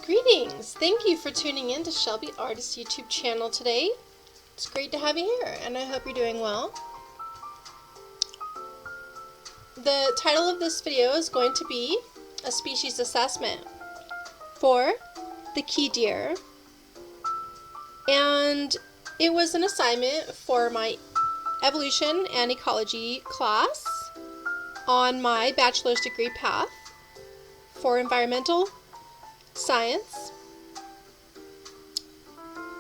Greetings! Thank you for tuning in to Shelby Artist YouTube channel today. It's great to have you here, and I hope you're doing well. The title of this video is going to be a species assessment for the key deer, and it was an assignment for my evolution and ecology class on my bachelor's degree path for environmental science.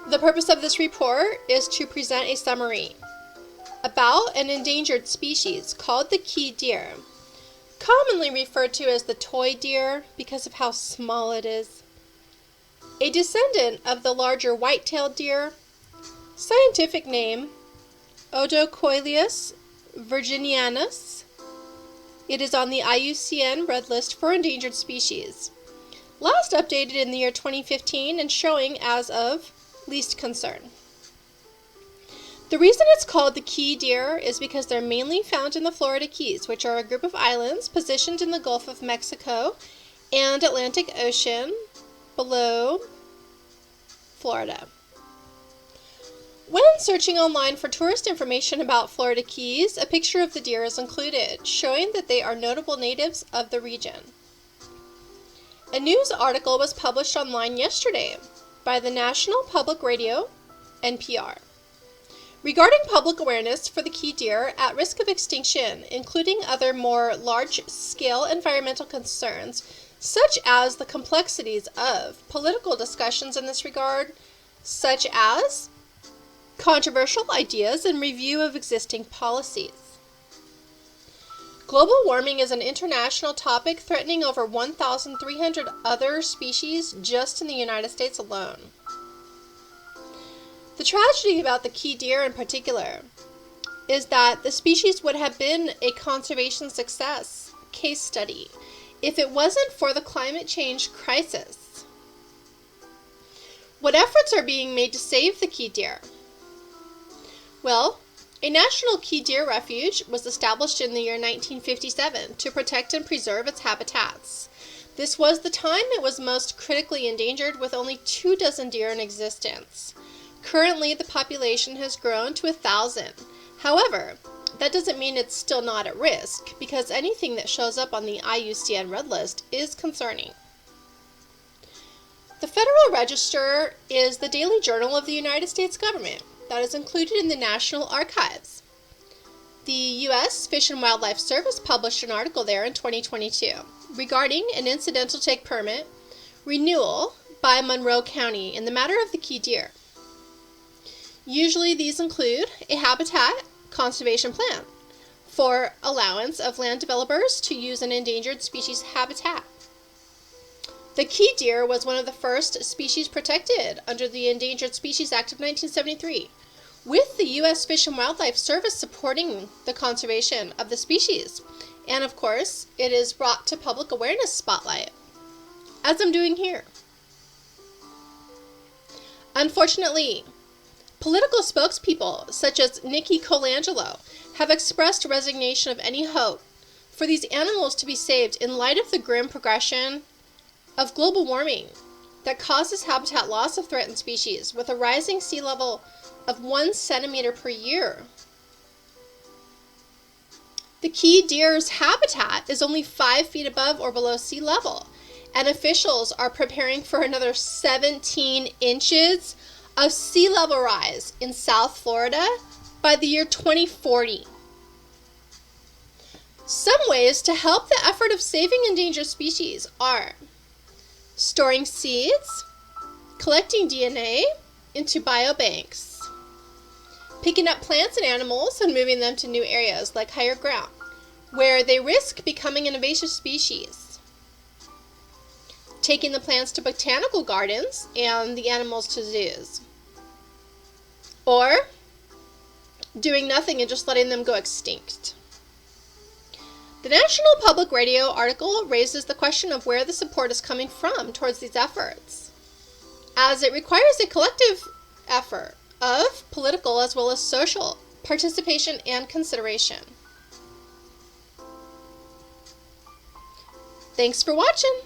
The purpose of this report is to present a summary about an endangered species called the key deer, commonly referred to as the toy deer because of how small it is. A descendant of the larger white-tailed deer, scientific name Odocoileus virginianus. It is on the IUCN Red List for endangered species. Last updated in the year 2015 and showing as of least concern. The reason it's called the key deer is because they're mainly found in the Florida Keys, which are a group of islands positioned in the Gulf of Mexico and Atlantic Ocean below Florida. When searching online for tourist information about Florida Keys, a picture of the deer is included, showing that they are notable natives of the region. A news article was published online yesterday by the National Public Radio, NPR, regarding public awareness for the key deer at risk of extinction, including other more large-scale environmental concerns, such as the complexities of political discussions in this regard, such as controversial ideas and review of existing policies. Global warming is an international topic threatening over 1,300 other species just in the United States alone. The tragedy about the key deer in particular is that the species would have been a conservation success case study if it wasn't for the climate change crisis. What efforts are being made to save the key deer? Well, a national key deer refuge was established in the year 1957 to protect and preserve its habitats. This was the time it was most critically endangered, with only 24 deer in existence. Currently, the population has grown to 1,000. However, that doesn't mean it's still not at risk, because anything that shows up on the IUCN Red List is concerning. The Federal Register is the daily journal of the United States government that is included in the National Archives. The U.S. Fish and Wildlife Service published an article there in 2022 regarding an incidental take permit renewal by Monroe County in the matter of the key deer. Usually these include a habitat conservation plan for allowance of land developers to use an endangered species habitat. The key deer was one of the first species protected under the Endangered Species Act of 1973, with the U.S. Fish and Wildlife Service supporting the conservation of the species. And of course, it is brought to public awareness spotlight, as I'm doing here. Unfortunately, political spokespeople such as Nikki Colangelo have expressed resignation of any hope for these animals to be saved in light of the grim progression of global warming that causes habitat loss of threatened species with a rising sea level of 1 centimeter per year. The key deer's habitat is only 5 feet above or below sea level, and officials are preparing for another 17 inches of sea level rise in South Florida by the year 2040. Some ways to help the effort of saving endangered species are storing seeds, collecting DNA into biobanks, picking up plants and animals and moving them to new areas like higher ground, where they risk becoming an invasive species, taking the plants to botanical gardens and the animals to zoos, or doing nothing and just letting them go extinct. The National Public Radio article raises the question of where the support is coming from towards these efforts, as it requires a collective effort of political as well as social participation and consideration. Thanks for watching!